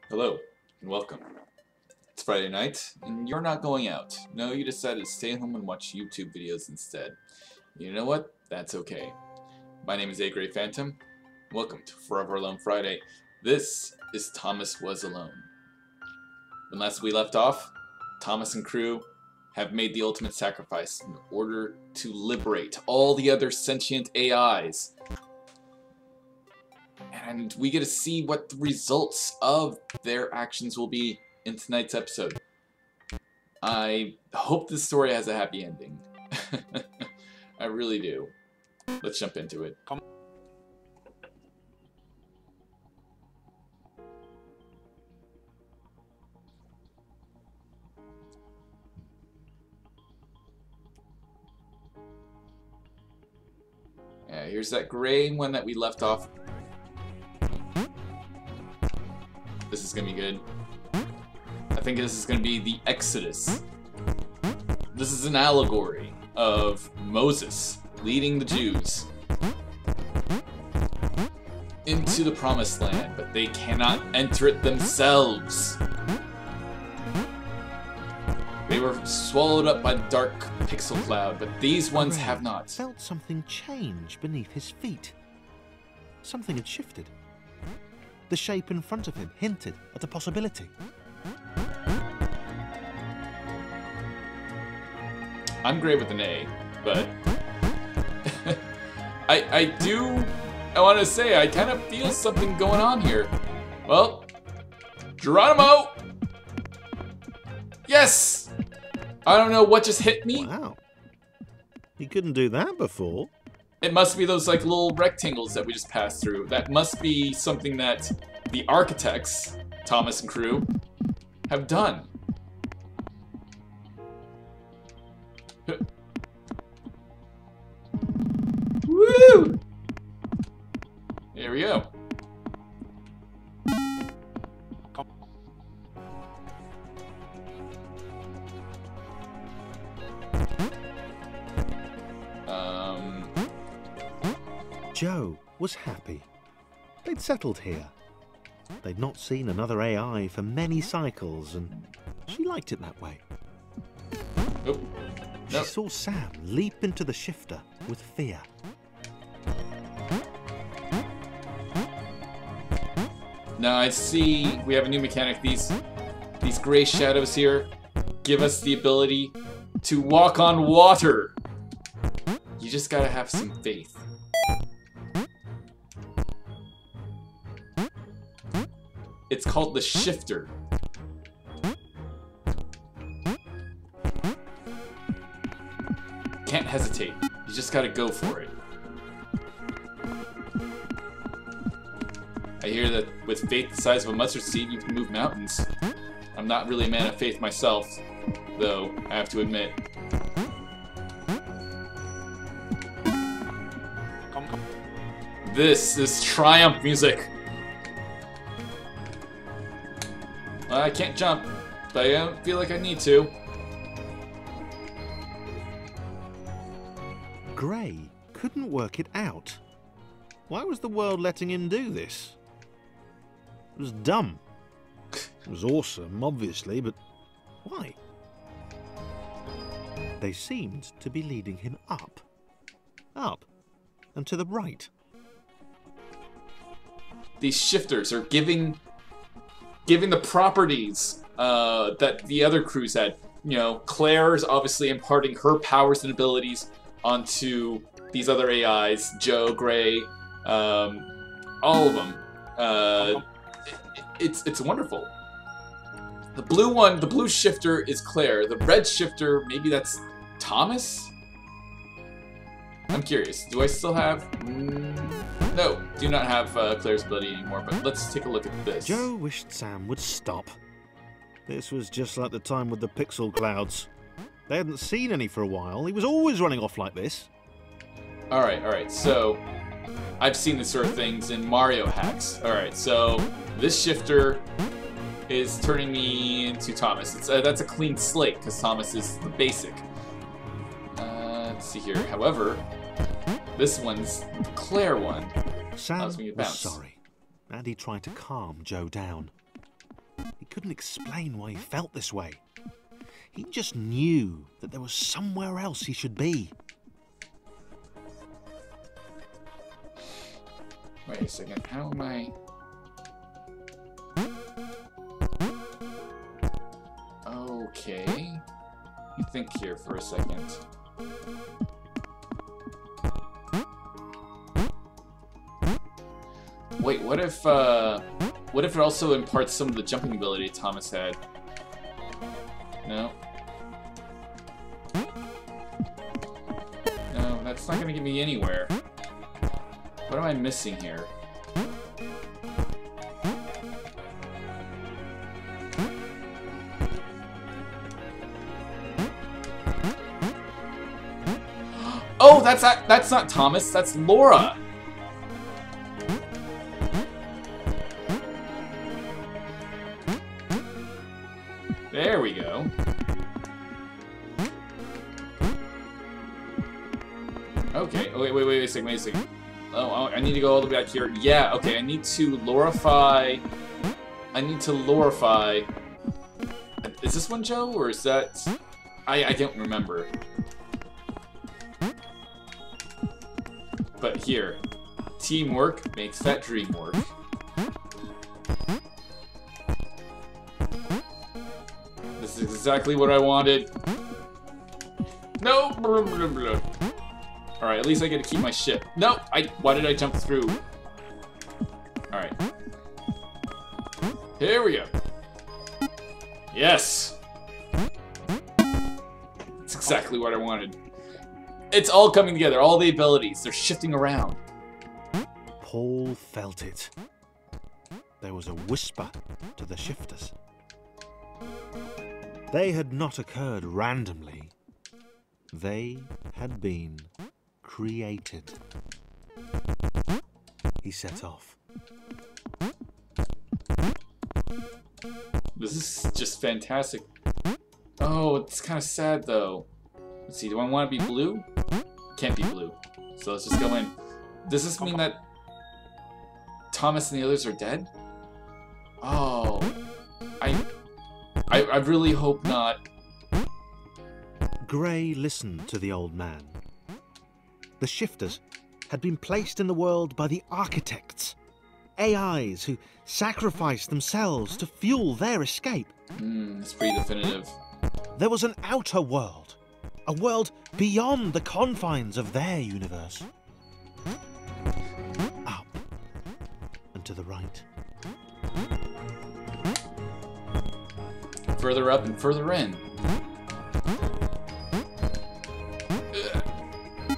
Hello, and welcome. It's Friday night, and you're not going out. No, you decided to stay home and watch YouTube videos instead. You know what? That's okay. My name is A Grey Phantom. Welcome to Forever Alone Friday. This is Thomas Was Alone. When last we left off, Thomas and crew have made the ultimate sacrifice in order to liberate all the other sentient AIs. And we get to see what the results of their actions will be in tonight's episode. I hope this story has a happy ending. I really do. Let's jump into it. Yeah, here's that gray one that we left off. This is gonna be good. I think this is gonna be the Exodus. This is an allegory of Moses leading the Jews into the Promised Land, but they cannot enter it themselves. They were swallowed up by the dark pixel cloud, but these ones have not. Felt something change beneath his feet. Something had shifted. The shape in front of him hinted at a possibility. I'm great with an A, but I want to say I kind of feel something going on here. Well, Geronimo! Yes! I don't know what just hit me. Wow. He couldn't do that before. It must be those like little rectangles that we just passed through. That must be something that the architects, Thomas and crew, have done. Woo! Here we go. Joe was happy. They'd settled here. They'd not seen another AI for many cycles, and she liked it that way. Oh. She saw Sam leap into the shifter with fear. Now I see we have a new mechanic. These gray shadows here give us the ability to walk on water. You just gotta have some faith. It's called the shifter. Can't hesitate. You just gotta go for it. I hear that with faith the size of a mustard seed, you can move mountains. I'm not really a man of faith myself, though, I have to admit. This is triumph music. I can't jump, but I don't feel like I need to. Gray couldn't work it out. Why was the world letting him do this? It was dumb. It was awesome, obviously, but why? They seemed to be leading him up. Up and to the right. These shifters are giving the properties that the other crews had. You know, Claire's obviously imparting her powers and abilities onto these other AIs, Joe, Gray, all of them. It's wonderful. The blue one, the blue shifter is Claire. The red shifter, maybe that's Thomas? I'm curious. Do I still have... No, do not have Claire's ability anymore, but let's take a look at this. Joe wished Sam would stop. This was just like the time with the pixel clouds. They hadn't seen any for a while. He was always running off like this. Alright, so I've seen this sort of things in Mario hacks. Alright, so this shifter is turning me into Thomas. That's a clean slate, because Thomas is the basic. Let's see here. However, this one's the Claire one. Sam was sorry, and he tried to calm Joe down. couldn't explain why he felt this way. He just knew that there was somewhere else he should be. Wait a second, how am I... Okay. Let me think here for a second. Wait, what if it also imparts some of the jumping ability Thomas had? No. No, that's not gonna get me anywhere. What am I missing here? Oh, that's not Thomas, that's Laura. There we go. Okay. Oh, wait a second. Oh, I need to go all the way back here. Yeah, okay, I need to lorify... Is this one Joe, or is that... I don't remember. But here, teamwork makes that dream work. This is exactly what I wanted. No! Alright, at least I get to keep my ship. No! Why did I jump through? Alright. Here we go. Yes! That's exactly what I wanted. It's all coming together, all the abilities. They're shifting around. Paul felt it. There was a whisper to the shifters. They had not occurred randomly. They had been created. He set off. This is just fantastic. Oh, it's kind of sad though. Let's see, do I want to be blue? Can't be blue. So let's just go in. Does this mean that Thomas and the others are dead? Oh. I really hope not. Gray listened to the old man. The shifters had been placed in the world by the architects, AIs who sacrificed themselves to fuel their escape. It's pretty definitive. There was an outer world, a world beyond the confines of their universe. Up and to the right. Further up and further in.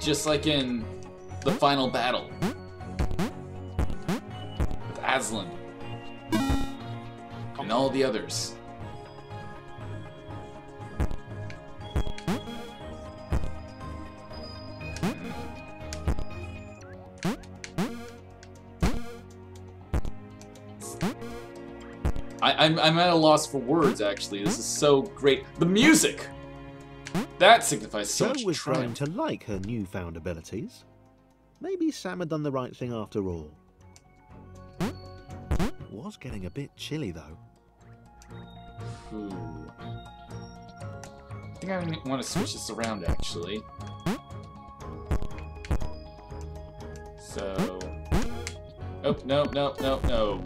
Just like in the final battle with Aslan and all the others. I'm at a loss for words, actually. This is so great. The music! That signifies so much Jo was triumph. growing to like her newfound abilities. Maybe Sam had done the right thing after all. It was getting a bit chilly, though. Ooh. I think I want to switch this around, actually. So... Oh, no. Blah, blah, blah.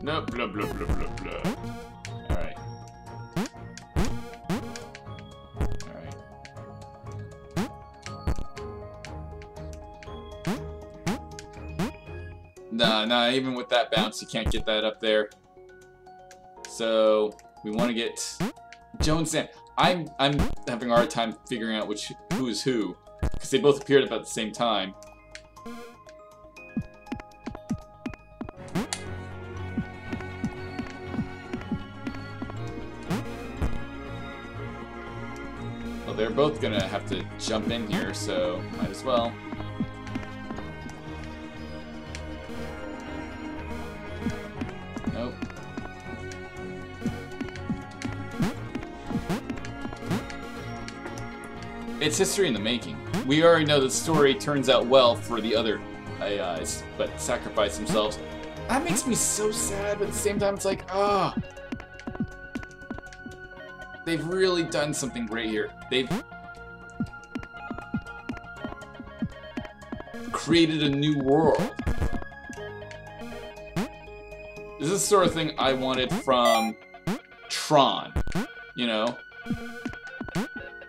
No, blah, blah, blah, blah, blah. Alright. Nah, even with that bounce, you can't get that up there. So, we want to get Joe and Sam. I'm having a hard time figuring out who is who, because they both appeared about the same time. Well, they're both gonna have to jump in here, so might as well. Nope. It's history in the making. We already know the story turns out well for the other AIs, but sacrifice themselves. That makes me so sad, but at the same time, it's like, ah. They've really done something great here. They've created a new world. This is the sort of thing I wanted from Tron, you know?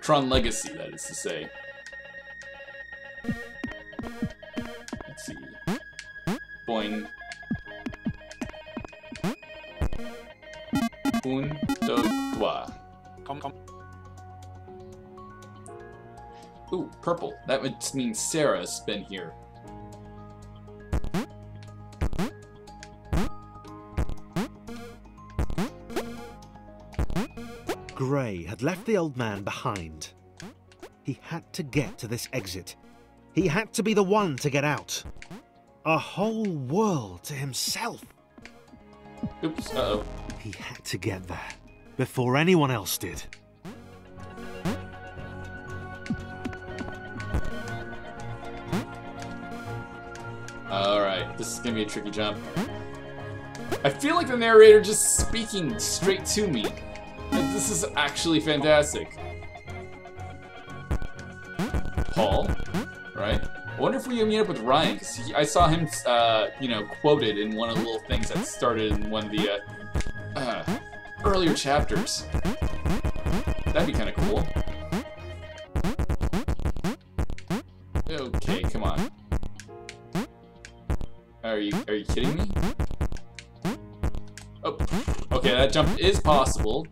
Tron Legacy, that is to say. Let's see. Boing. Un, deux, trois. Ooh, purple. That would mean Sarah's been here. Gray had left the old man behind. He had to get to this exit. He had to be the one to get out. A whole world to himself. Oops, uh-oh. He had to get there before anyone else did. Alright, this is gonna be a tricky jump. I feel like the narrator just speaking straight to me. This is actually fantastic. Paul, right? I wonder if we meet up with Ryan, because I saw him, you know, quoted in one of the little things that started in one of the earlier chapters. That'd be kind of cool. Okay, come on. Are you kidding me? Oh, okay, that jump is possible.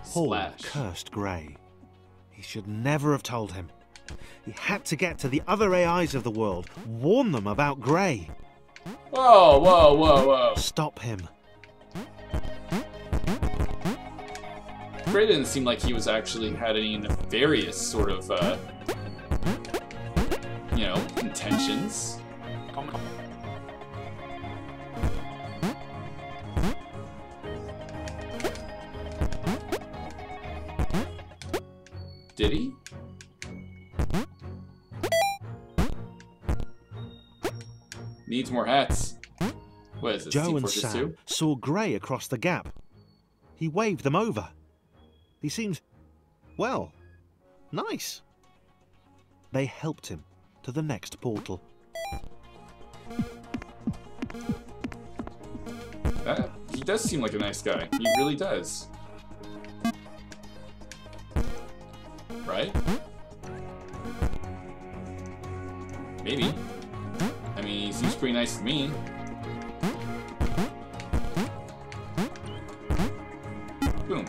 Paul Slash. cursed Gray. He should never have told him. He had to get to the other AIs of the world, warn them about Gray. Whoa, whoa, whoa, whoa. Stop him. Gray didn't seem like he was actually had any nefarious sort of, you know, intentions. Did he? Needs more hats. What is this? Joe Team and Fortress Sam 2? saw Gray across the gap. He waved them over. He seemed, well, nice. They helped him to the next portal. He does seem like a nice guy. He really does. Right? Maybe. I mean, he seems pretty nice to me. Boom.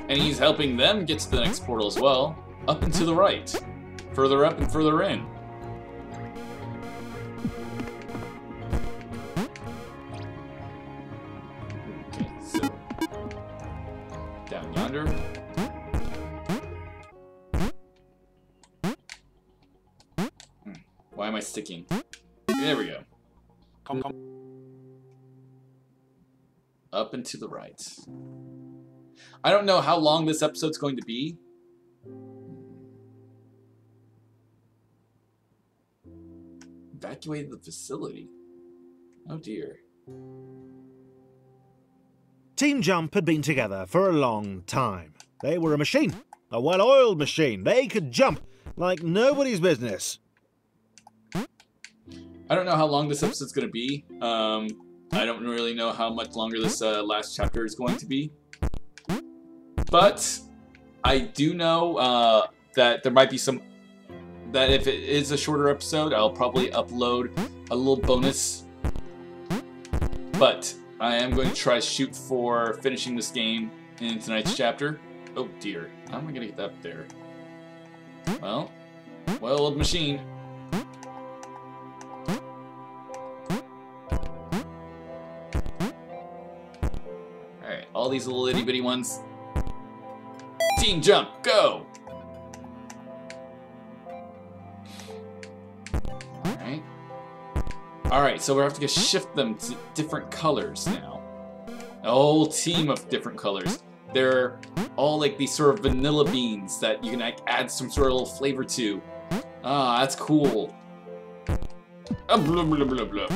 And he's helping them get to the next portal as well. Up and to the right. Further up and further in. Okay, so... down yonder. Why am I sticking? There we go. Up and to the right. I don't know how long this episode's going to be. Evacuated the facility. Oh dear. Team Jump had been together for a long time. They were a machine, a well-oiled machine. They could jump like nobody's business. I don't know how long this episode's going to be. I don't really know how much longer this last chapter is going to be. But I do know that there might be some... that if it is a shorter episode, I'll probably upload a little bonus. But I am going to try to shoot for finishing this game in tonight's chapter. Oh dear, how am I going to get up there? Well, well-oiled machine. Alright, all these little itty-bitty ones. Team Jump, go! Alright. Alright, so we have to shift them to different colors now. A whole team of different colors. They're all like these sort of vanilla beans that you can like add some sort of little flavor to. Ah, that's cool. Blah, blah, blah, blah.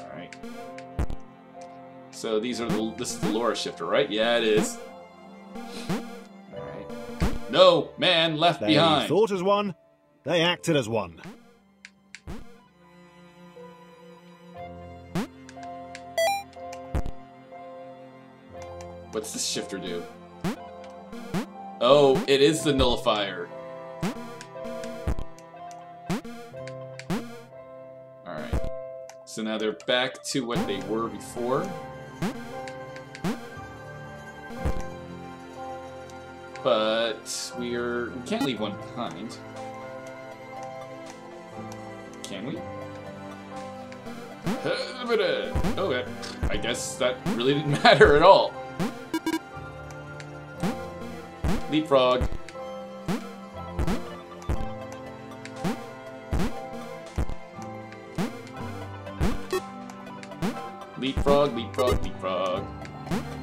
Alright. So these are this is the Laura shifter, right? Yeah, it is. Alright. No man left behind. They thought as one, they acted as one. What's this shifter do? Oh, it is the nullifier. Alright. So now they're back to what they were before. But we can't leave one behind. Can we? Oh, I guess that really didn't matter at all. Leapfrog. Leapfrog, leapfrog, leapfrog.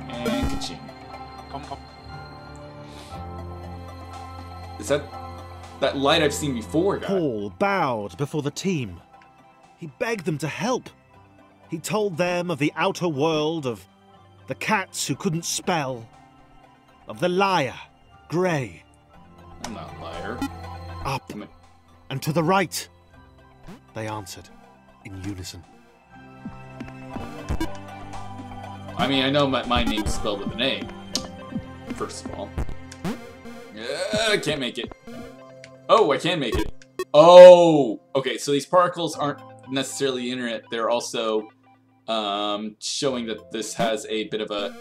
And ka-ching. Is that light I've seen before, guy? Paul bowed before the team. He begged them to help. He told them of the outer world, of the cats who couldn't spell, of the liar, Grey. I'm not a liar. Up and to the right, they answered in unison. I mean, I know my name's spelled with an A, first of all. I can't make it. Oh, I can make it. Oh! Okay, so these particles aren't necessarily the internet. They're also showing that this has a bit of a...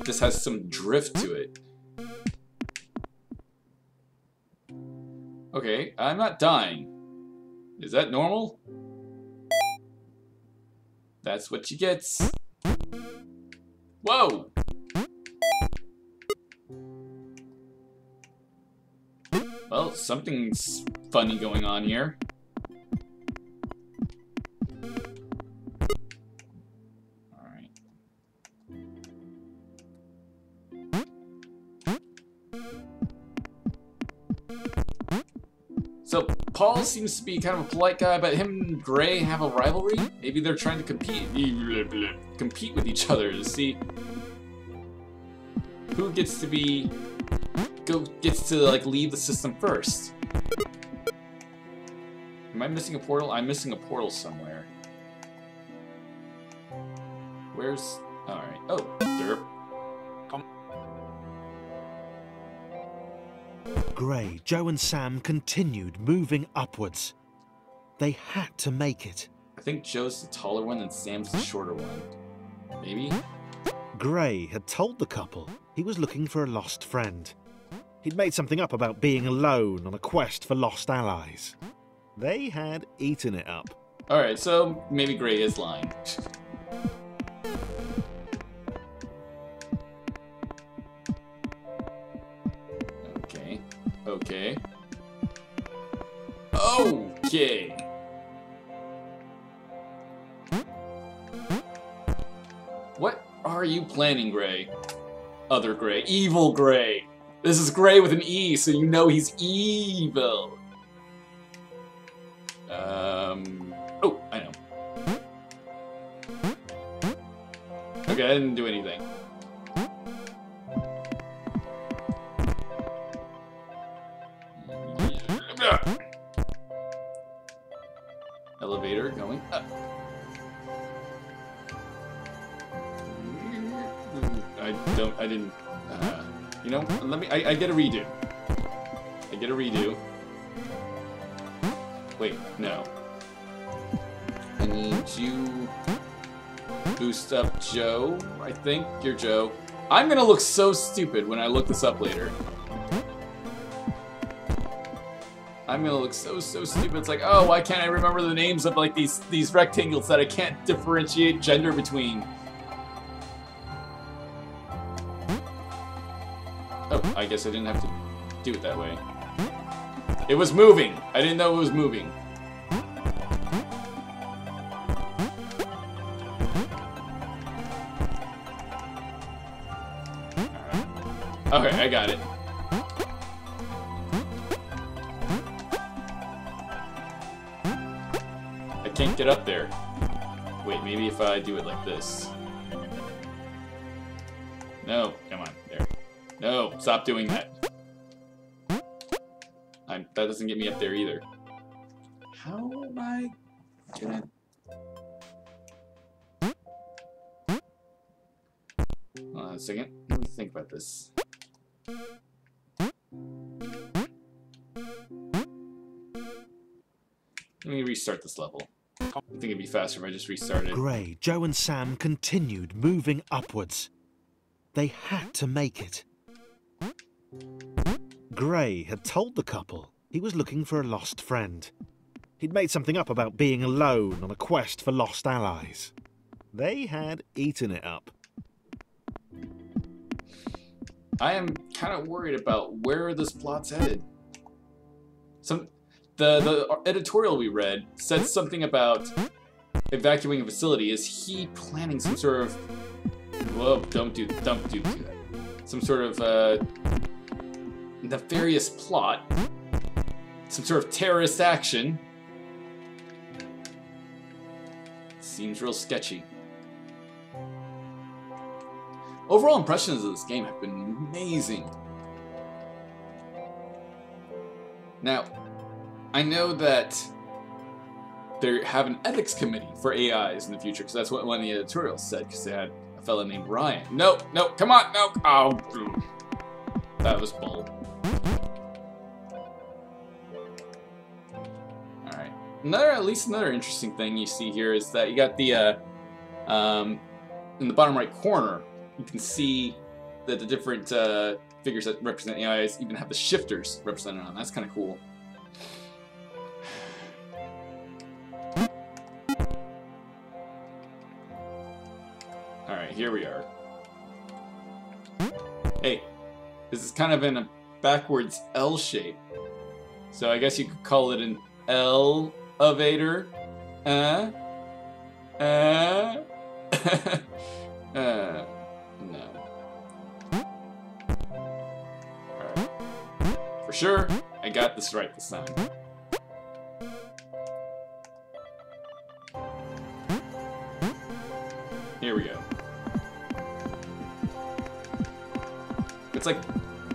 This has some drift to it. Okay, I'm not dying. Is that normal? That's what she gets. Whoa! Well, something's funny going on here. Alright. So, Paul seems to be kind of a polite guy, but him and Grey have a rivalry? Maybe they're trying to compete with each other to see who gets to be... gets to, like, leave the system first. Am I missing a portal? I'm missing a portal somewhere. Where's... Alright. Oh, derp. Grey, Joe and Sam continued moving upwards. They had to make it. I think Joe's the taller one and Sam's the shorter one. Maybe? Grey had told the couple he was looking for a lost friend. He'd made something up about being alone on a quest for lost allies. They had eaten it up. Alright, so maybe Grey is lying. Okay. Okay. Okay! What are you planning, Grey? Other Grey. Evil Grey! This is Grey with an E, so you know he's evil. Oh, I know. Okay, I didn't do anything. Elevator going up. I didn't, you know, let me, I get a redo. I get a redo. Wait, no. I need you boost up Joe, I think. You're Joe. I'm gonna look so stupid when I look this up later. I'm gonna look so stupid. It's like, oh, why can't I remember the names of like these rectangles that I can't differentiate gender between? Oh, I guess I didn't have to do it that way. It was moving. I didn't know it was moving. Okay, I got it. I can't get up there. Wait, maybe if I do it like this. No, come on, there. No, stop doing that. That doesn't get me up there either. How am I gonna... Hold on a second. Let me think about this. Let me restart this level. I think it'd be faster if I just restarted. Gray, Joe and Sam continued moving upwards. They had to make it. Gray had told the couple he was looking for a lost friend. He'd made something up about being alone on a quest for lost allies. They had eaten it up. I am kind of worried about where this plot's headed. The editorial we read said something about evacuating a facility. Is he planning some sort of... Whoa, don't do that. Some sort of nefarious plot. Some sort of terrorist action. Seems real sketchy. Overall impressions of this game have been amazing. Now, I know that they have an ethics committee for AIs in the future, because that's what one of the editorials said, because they had a fella named Ryan. No, come on, no! Oh, that was bull. Alright. At least another interesting thing you see here is that you got the, in the bottom right corner, you can see that the different figures that represent AIs even have the shifters represented on them. That's kind of cool. Alright, here we are. Hey, this is kind of in a backwards L shape. So I guess you could call it an elevator. No. Alright. For sure, I got this right this time. Here we go. It's like,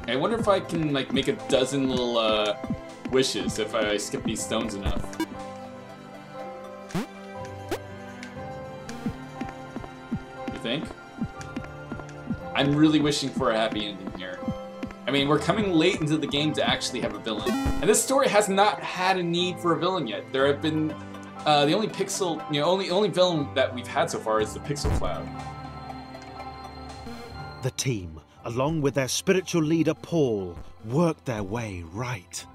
I wonder if I can like make a dozen little wishes if I skip these stones enough. You think? I'm really wishing for a happy ending here. I mean, we're coming late into the game to actually have a villain. And this story has not had a need for a villain yet. There have been, the only pixel, only villain that we've had so far is the Pixel Cloud. The team, along with their spiritual leader Paul, worked their way right.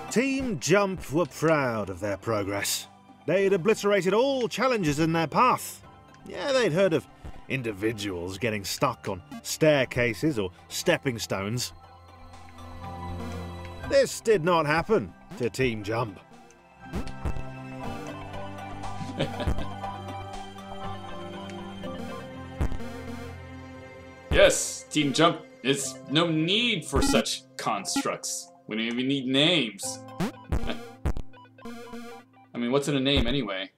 Team Jump were proud of their progress. They'd obliterated all challenges in their path. Yeah, they'd heard of individuals getting stuck on staircases or stepping stones. This did not happen to Team Jump. Yes, Team Jump is no need for such constructs. We don't even need names. I mean, what's in a name anyway?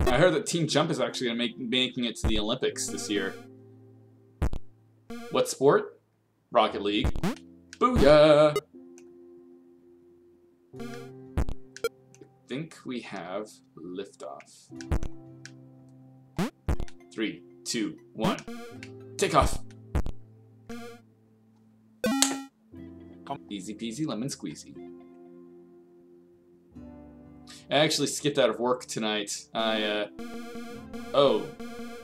I heard that Team Jump is actually going to making it to the Olympics this year. What sport? Rocket League. Booyah! I think we have liftoff. 3, 2, 1. Take off! Easy peasy lemon squeezy. I actually skipped out of work tonight.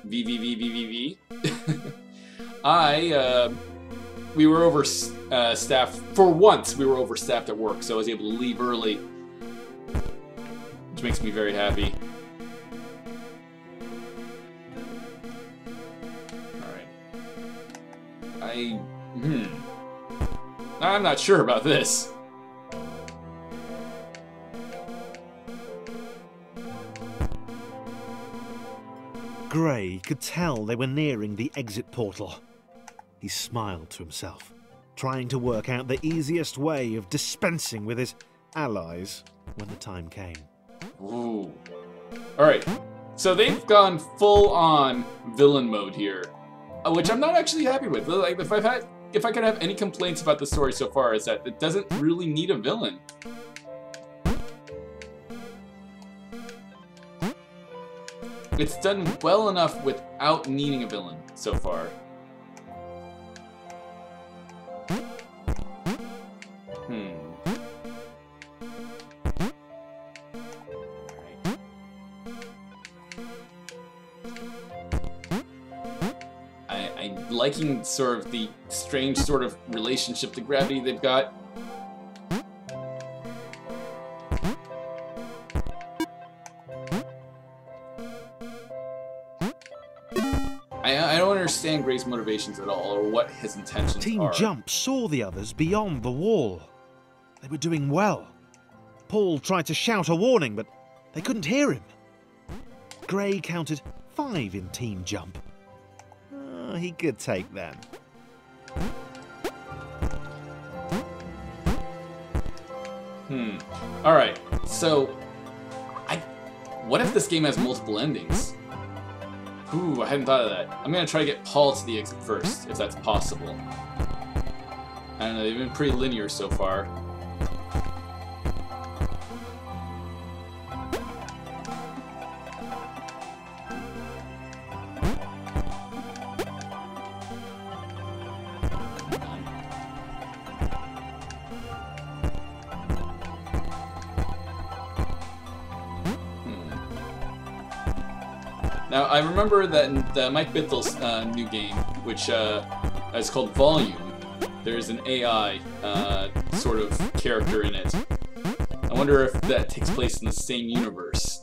V. We were overstaffed. For once, we were overstaffed at work, so I was able to leave early. Which makes me very happy. Alright. I'm not sure about this. Gray could tell they were nearing the exit portal. He smiled to himself, trying to work out the easiest way of dispensing with his allies when the time came. Ooh. Alright, so they've gone full-on villain mode here, which I'm not actually happy with. Like, if I could have any complaints about the story so far, is that it doesn't really need a villain. It's done well enough without needing a villain so far. I'm liking sort of the strange sort of relationship to gravity they've got. I don't understand Gray's motivations at all, or what his intentions are. Team Jump saw the others beyond the wall. They were doing well. Paul tried to shout a warning, but they couldn't hear him. Gray counted 5 in Team Jump. He could take them. Alright, so... What if this game has multiple endings? Ooh, I hadn't thought of that. I'm gonna try to get Paul to the exit first, if that's possible. I don't know, they've been pretty linear so far. Now, I remember that in the Mike Bithel's new game, which is called Volume, there's an AI sort of character in it. I wonder if that takes place in the same universe.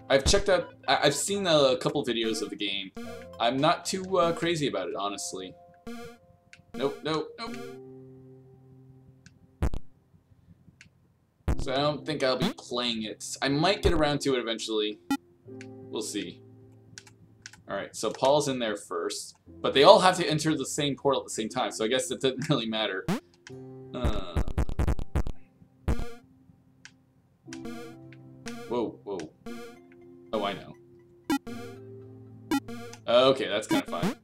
I've checked out, I've seen a couple videos of the game. I'm not too crazy about it, honestly. Nope, nope, nope. So I don't think I'll be playing it. I might get around to it eventually. We'll see. Alright, so Paul's in there first. But they all have to enter the same portal at the same time, so I guess it doesn't really matter. Whoa, whoa. Oh, I know. Okay, that's kind of fun.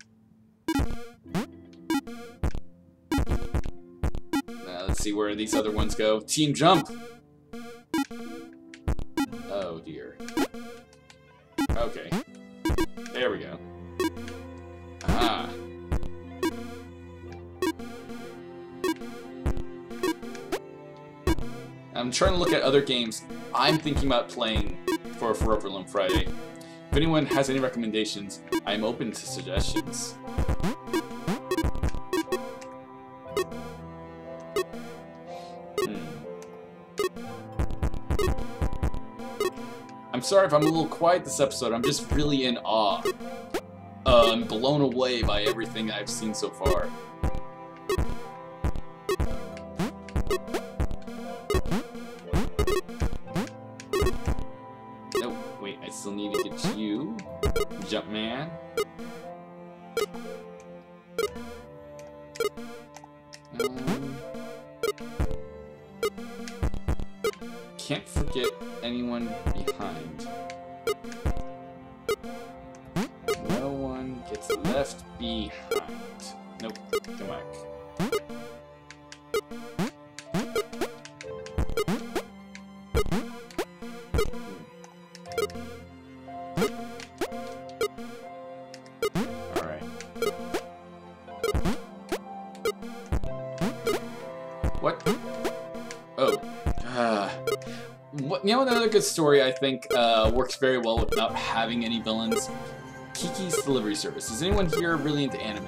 Now, let's see where these other ones go. Team Jump! Oh, dear. Okay. There we go. Ah. I'm trying to look at other games I'm thinking about playing for Forever Alone Friday. If anyone has any recommendations, I'm open to suggestions. I'm sorry if I'm a little quiet this episode, I'm just really in awe. I'm blown away by everything I've seen so far. Nope, wait, I still need to get you, Jumpman. Can't forget anyone behind. No one gets left behind. Nope, come back. Alright. What? Oh. You know, another good story I think works very well without having any villains? Kiki's Delivery Service. Is anyone here really into anime?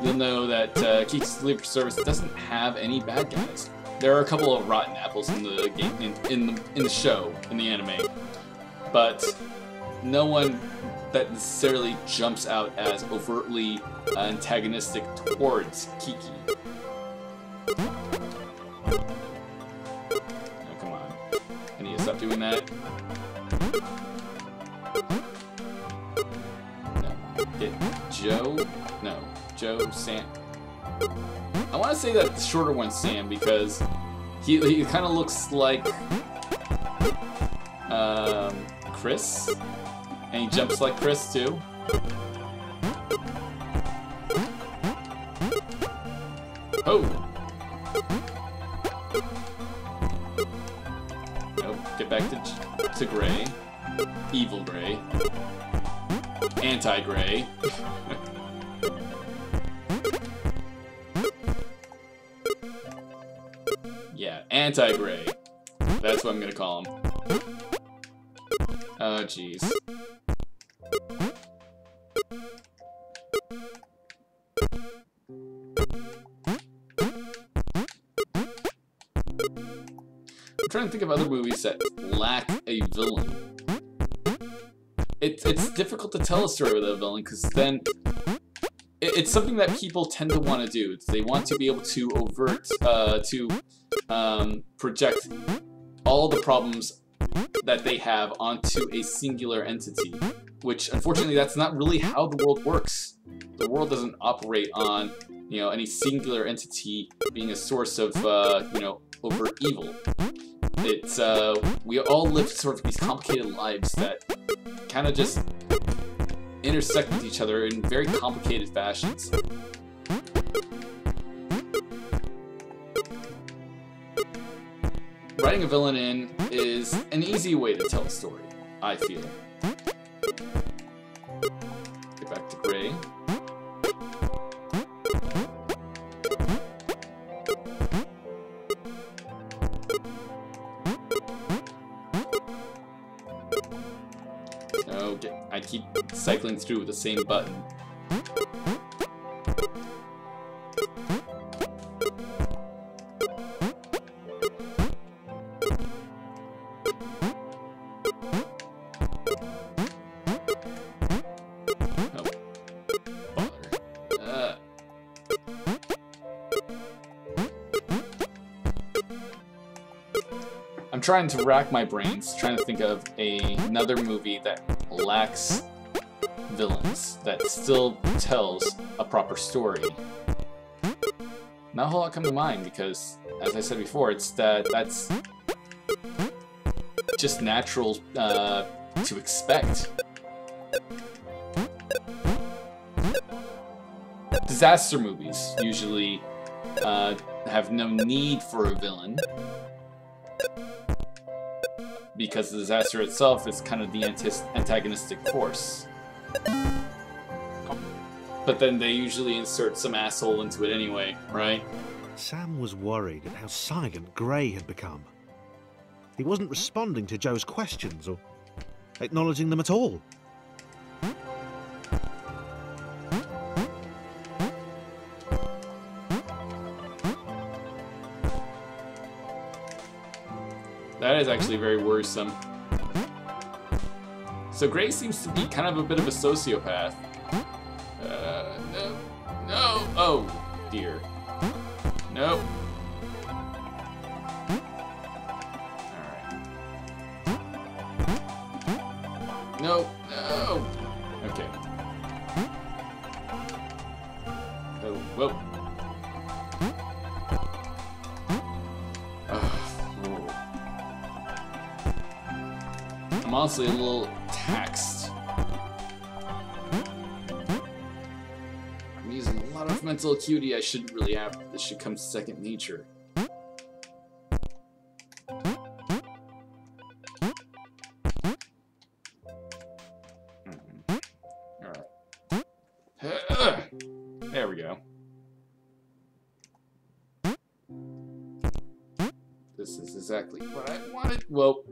You'll know that Kiki's Delivery Service doesn't have any bad guys. There are a couple of rotten apples in the game, in the show, in the anime, but no one that necessarily jumps out as overtly antagonistic towards Kiki. Stop doing that. get Joe. No, Joe, Sam. I want to say that the shorter one's Sam because he kind of looks like Chris, and he jumps like Chris too. Oh. Nope. Get back to Gray. Evil Gray. Anti-Gray. Yeah, Anti-Gray. That's what I'm gonna call him. Oh, jeez. I'm trying to think of other movies that lack a villain. It's difficult to tell a story without a villain, because then it's something that people tend to want to do. They want to be able to project all the problems that they have onto a singular entity, which unfortunately that's not really how the world works. The world doesn't operate on, you know, any singular entity being a source of, you know, overt evil. It's, we all live sort of these complicated lives that kind of just intersect with each other in very complicated fashions. Writing a villain in is an easy way to tell a story, I feel. Get back to Gray. Oh, I keep cycling through with the same button. I'm trying to rack my brains, trying to think of another movie that lacks villains, that still tells a proper story. Not a whole lot come to mind because, as I said before, that's just natural to expect. Disaster movies usually have no need for a villain, because the disaster itself is kind of the antagonistic force. But then they usually insert some asshole into it anyway, right? Sam was worried at how silent Gray had become. He wasn't responding to Joe's questions or acknowledging them at all. That is actually very worrisome. So Gray seems to be kind of a bit of a sociopath. No. No! Oh, dear. Nope. Alright. No! No! Okay. Oh, whoa. I'm honestly a little taxed. I'm using a lot of mental acuity I shouldn't really have. This should come second nature. Alright. There we go. This is exactly what I wanted. Whoa.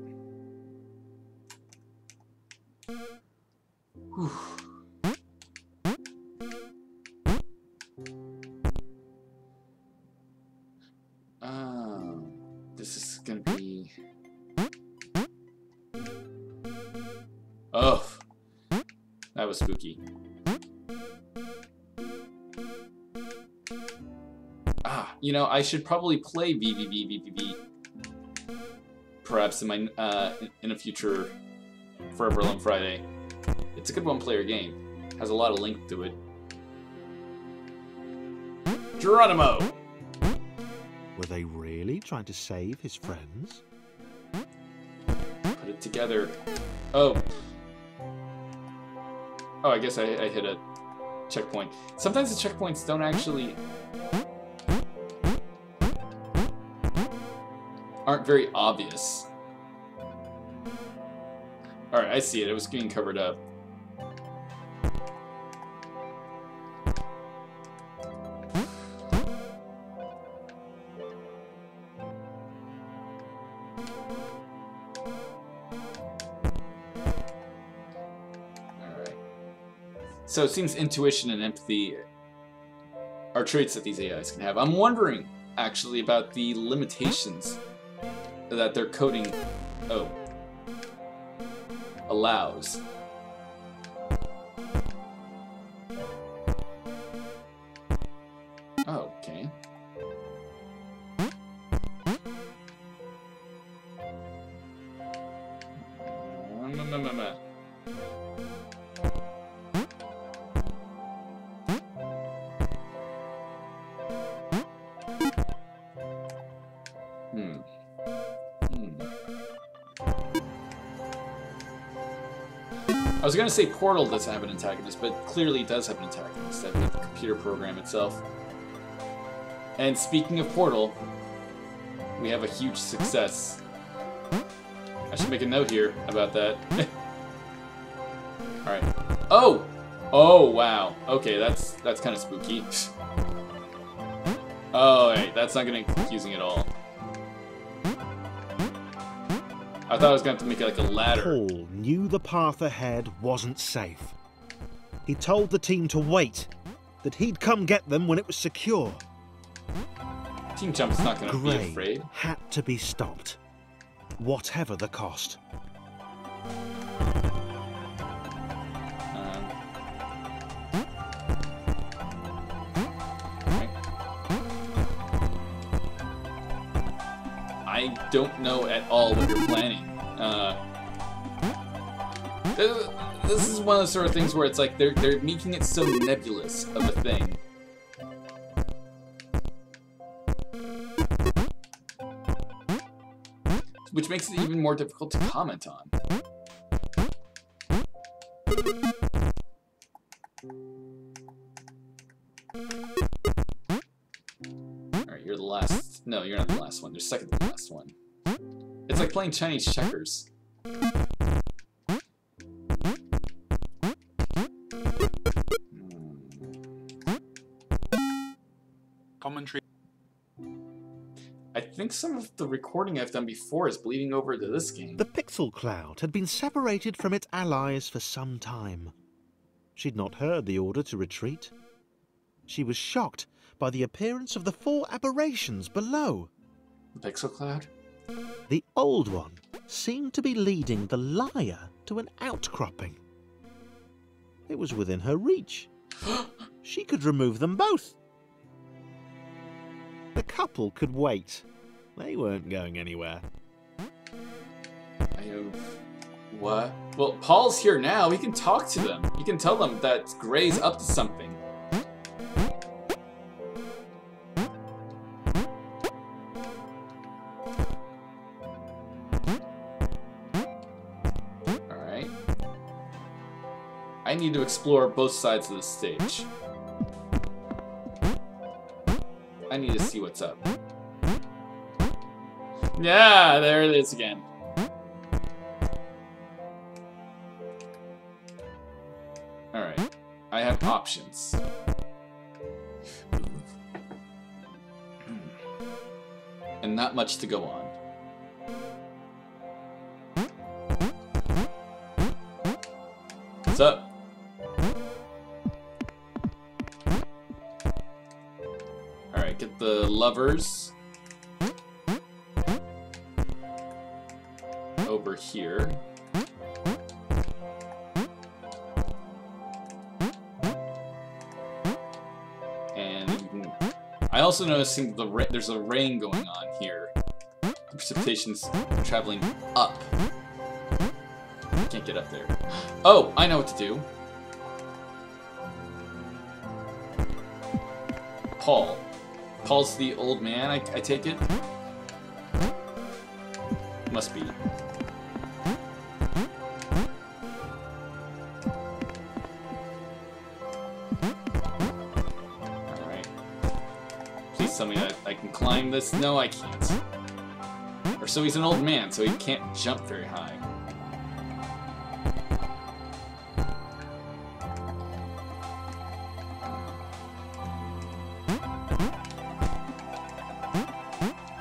Whew. This is gonna be... Oh, that was spooky. You know, I should probably play VVV perhaps in my in a future Forever Alone Friday. It's a good one-player game. Has a lot of length to it. Geronimo! Were they really trying to save his friends? Put it together. Oh. Oh, I guess I hit a checkpoint. Sometimes the checkpoints don't actually... aren't very obvious. Alright, I see it. It was getting covered up. So it seems intuition and empathy are traits that these AIs can have. I'm wondering, actually, about the limitations that their coding allows. Oh, okay. I was gonna say Portal doesn't have an antagonist, but clearly it does have an antagonist. I think the computer program itself. And speaking of Portal, we have a huge success. I should make a note here about that. Alright. Oh! Oh, wow. Okay, that's kind of spooky. Oh, wait, that's not gonna be confusing at all. I thought I was going to have to make it like a ladder. Paul knew the path ahead wasn't safe. He told the team to wait, that he'd come get them when it was secure. Team Jump's not going to be afraid. Had to be stopped, whatever the cost. I don't know at all what you're planning. This is one of the sort of things where it's like they're making it so nebulous of a thing. Which makes it even more difficult to comment on. Alright, you're the last. No, you're not the last one. You're second to the last one. It's like playing Chinese checkers. Commentary. I think some of the recording I've done before is bleeding over to this game. The pixel cloud had been separated from its allies for some time. She'd not heard the order to retreat. She was shocked by the appearance of the 4 aberrations below. The pixel cloud? The old one seemed to be leading the liar to an outcropping. It was within her reach. She could remove them both. The couple could wait. They weren't going anywhere. What? Well, Paul's here now. He can talk to them. He can tell them that Gray's up to something. Alright. I need to explore both sides of the stage. I need to see what's up. Yeah, there it is again. Alright. I have options. And not much to go on. What's up? Alright, get the lovers over here. And you can, I also noticing there's a rain going on here. The precipitation's traveling up. Can't get up there. Oh, I know what to do. Paul. Paul's the old man, I take it? Must be. Alright. Please tell me that I can climb this. No, I can't. Or so he's an old man, so he can't jump very high.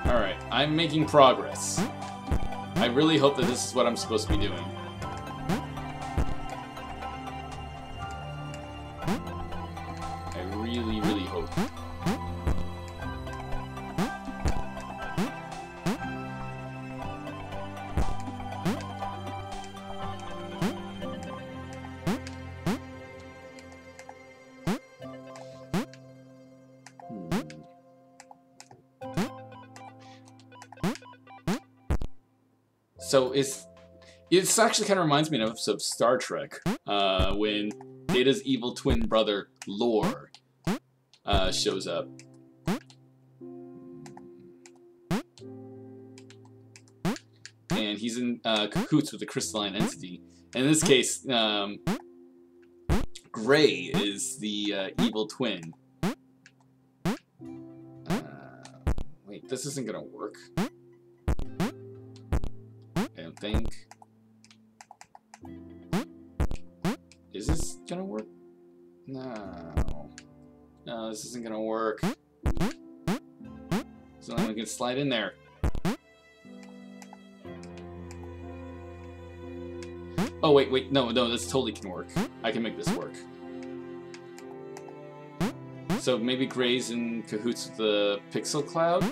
Alright, I'm making progress. I really hope that this is what I'm supposed to be doing. I really, really hope. So it's actually kind of reminds me of an episode of Star Trek when Data's evil twin brother Lore shows up. And he's in cahoots with the crystalline entity. And in this case, Gray is the evil twin. Wait, this isn't gonna work. Think. Is this gonna work? No. No, this isn't gonna work. So I'm gonna slide in there. Oh, wait, no, this totally can work. I can make this work. So maybe Gray's in cahoots with the pixel cloud?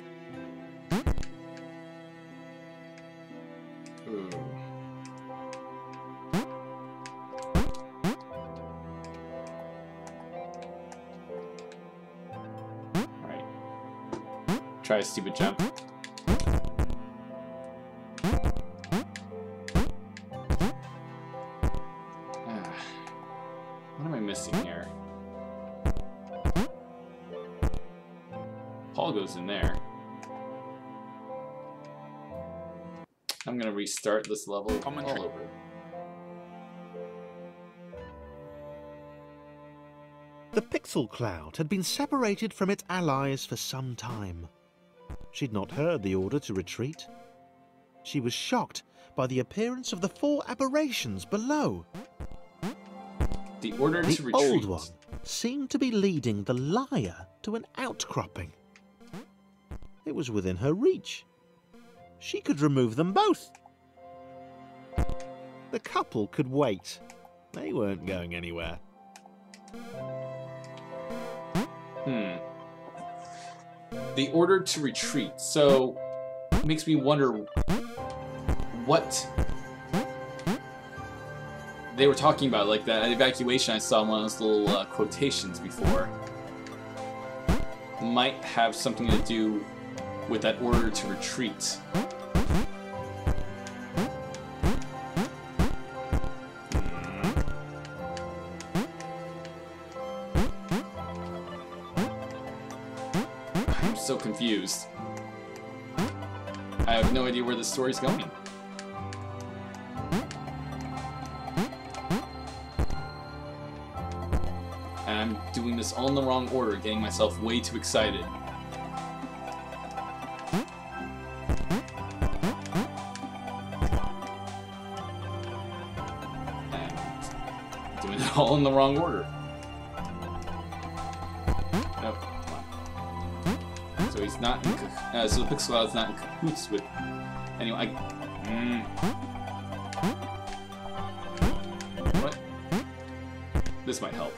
Try a stupid jump. What am I missing here? Paul goes in there. I'm gonna restart this level all over. The pixel cloud had been separated from its allies for some time. She'd not heard the order to retreat. She was shocked by the appearance of the 4 aberrations below. The order to retreat. The old one seemed to be leading the liar to an outcropping. It was within her reach. She could remove them both. The couple could wait. They weren't going anywhere. The order to retreat. So, it makes me wonder what they were talking about. Like that evacuation I saw in one of those little quotations before. Might have something to do with that order to retreat. So confused. I have no idea where this story's going. And I'm doing this all in the wrong order, getting myself way too excited. And doing it all in the wrong order. Nope. So he's not in so the pixel cloud's not in cahoots with. Anyway, what? This might help.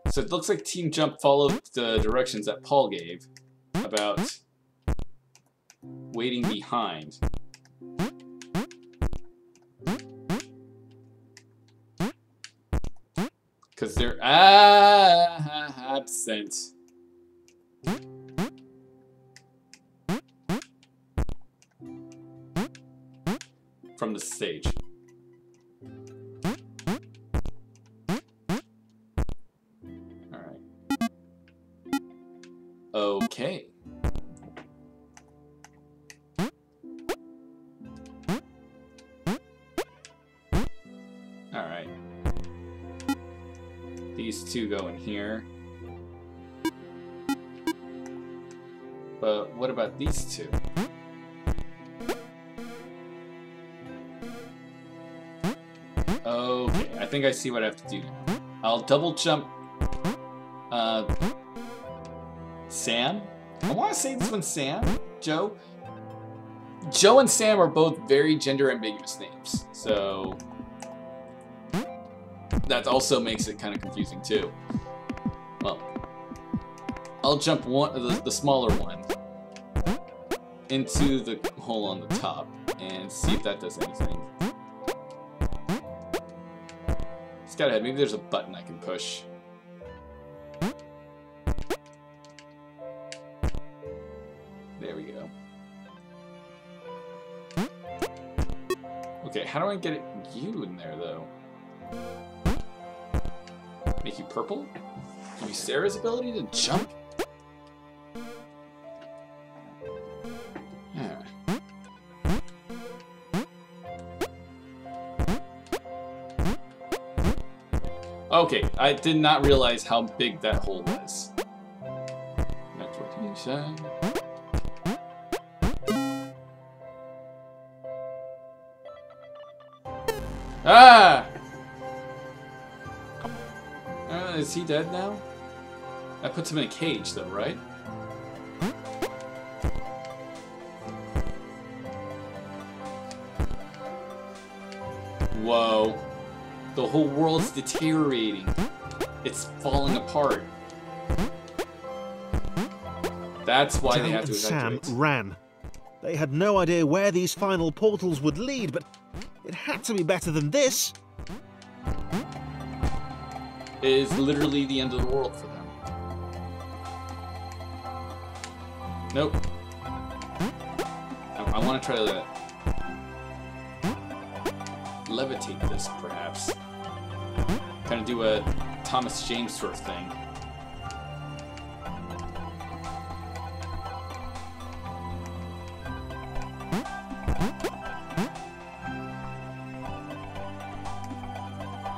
So it looks like Team Jump followed the directions that Paul gave about waiting behind. Because they're absent. from the stage. Alright. Okay. Alright. These two go in here. But what about these two? Okay, I think I see what I have to do now. I'll double jump Sam? I want to say this one's Sam? Joe? Joe and Sam are both very gender ambiguous names, so that also makes it kind of confusing too. Well, I'll jump the smaller one into the hole on the top and see if that does anything. Scout ahead, maybe there's a button I can push. There we go. Okay, how do I get you in there though? Make you purple? Give you Sarah's ability to jump? Yeah. Okay, I did not realize how big that hole was. That's what he said. Ah! Is he dead now? That puts him in a cage though, right? Whoa. The whole world's deteriorating. It's falling apart. That's why they have to evacuate. Sam ran. They had no idea where these final portals would lead, but it had to be better than this. It is literally the end of the world for them. Nope. I want to try to levitate this, perhaps. Kind of do a Thomas James sort of thing.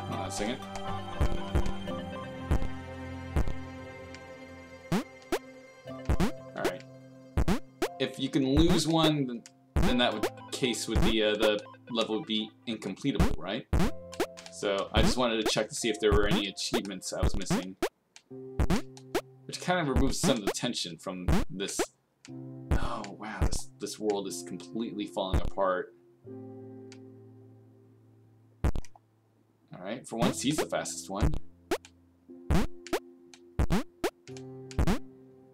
Hold on a second. Alright. If you can lose one, then that case would be the level would be incompletable, right? So I just wanted to check to see if there were any achievements I was missing. Which kind of removes some of the tension from this. Oh wow, this world is completely falling apart. Alright, for once he's the fastest one.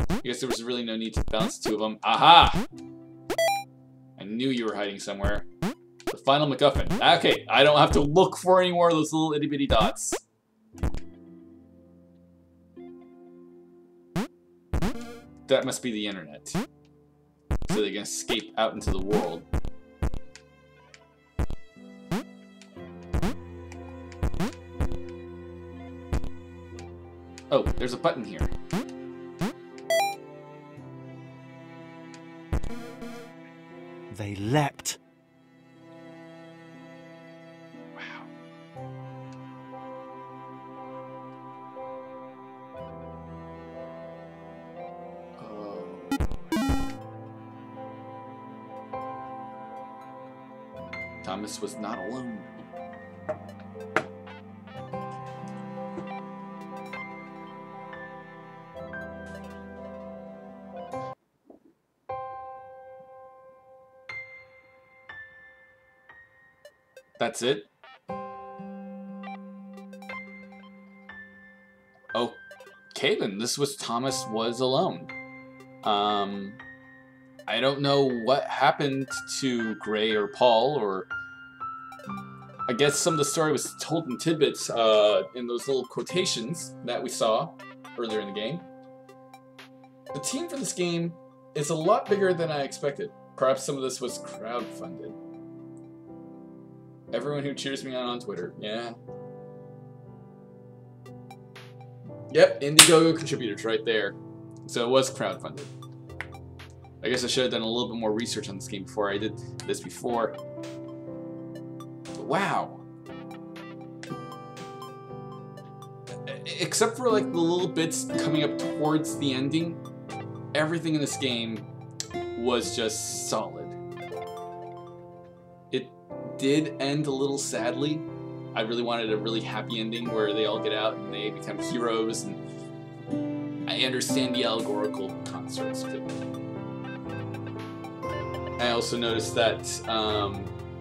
I guess there was really no need to balance the two of them. Aha! I knew you were hiding somewhere. The final MacGuffin. Okay, I don't have to look for any more of those little itty bitty dots. That must be the internet. So they can escape out into the world. Oh, there's a button here. They leapt. Wow. Oh. Thomas was not alone. That's it? Okay then, this was Thomas was alone. I don't know what happened to Gray or Paul, or I guess some of the story was told in tidbits in those little quotations that we saw earlier in the game. The team for this game is a lot bigger than I expected. Perhaps some of this was crowdfunded. Everyone who cheers me on Twitter. Yeah. Yep, Indiegogo contributors right there. So it was crowdfunded. I guess I should have done a little bit more research on this game before I did this before. But wow. Except for like the little bits coming up towards the ending, everything in this game was just solid. It did end a little sadly. I really wanted a really happy ending where they all get out and they become heroes, and I understand the allegorical constructs to it. I also noticed that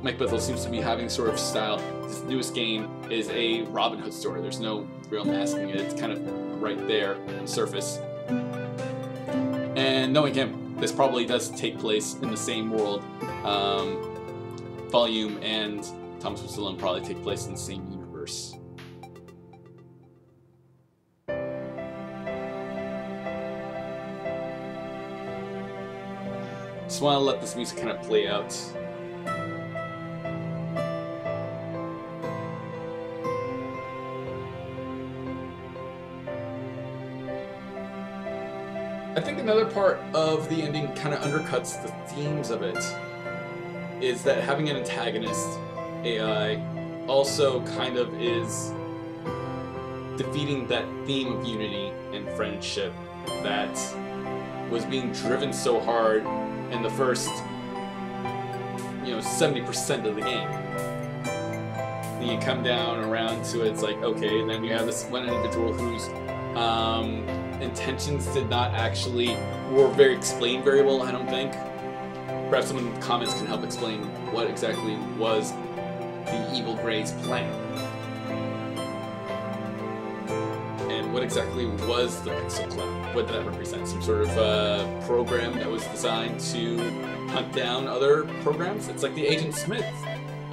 Mike Bethel seems to be having sort of style. This newest game is a Robin Hood story. There's no real masking it. It's kind of right there on the surface. And knowing him, this probably does take place in the same world. Volume and Thomas Westphal probably take place in the same universe. Just want to let this music kind of play out. I think another part of the ending kind of undercuts the themes of it is that having an antagonist, AI, also kind of is defeating that theme of unity and friendship that was being driven so hard in the first, 70% of the game. Then you come down around to it, it's like, okay, and then you have this one individual whose intentions did not actually, were explained very well, I don't think. Perhaps someone in the comments can help explain what exactly was the Evil Gray's plan. And what exactly was the Pixel Cloud? What did that represent? Some sort of program that was designed to hunt down other programs? It's like the Agent Smith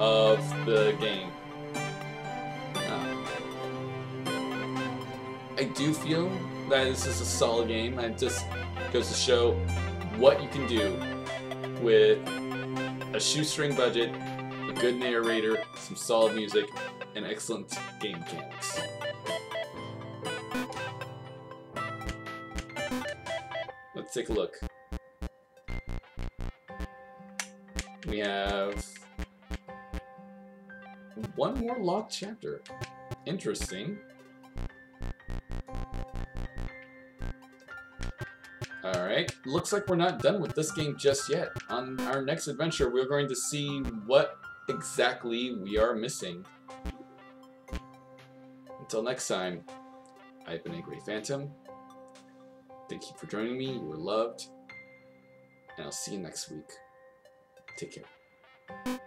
of the game. I do feel that this is a solid game, and it just goes to show what you can do with a shoestring budget, a good narrator, some solid music, and excellent game mechanics. Let's take a look. We have one more locked chapter. Interesting. Alright, looks like we're not done with this game just yet. On our next adventure, we're going to see what exactly we are missing. Until next time, I've been a Grey Phantom. Thank you for joining me, you were loved, and I'll see you next week. Take care.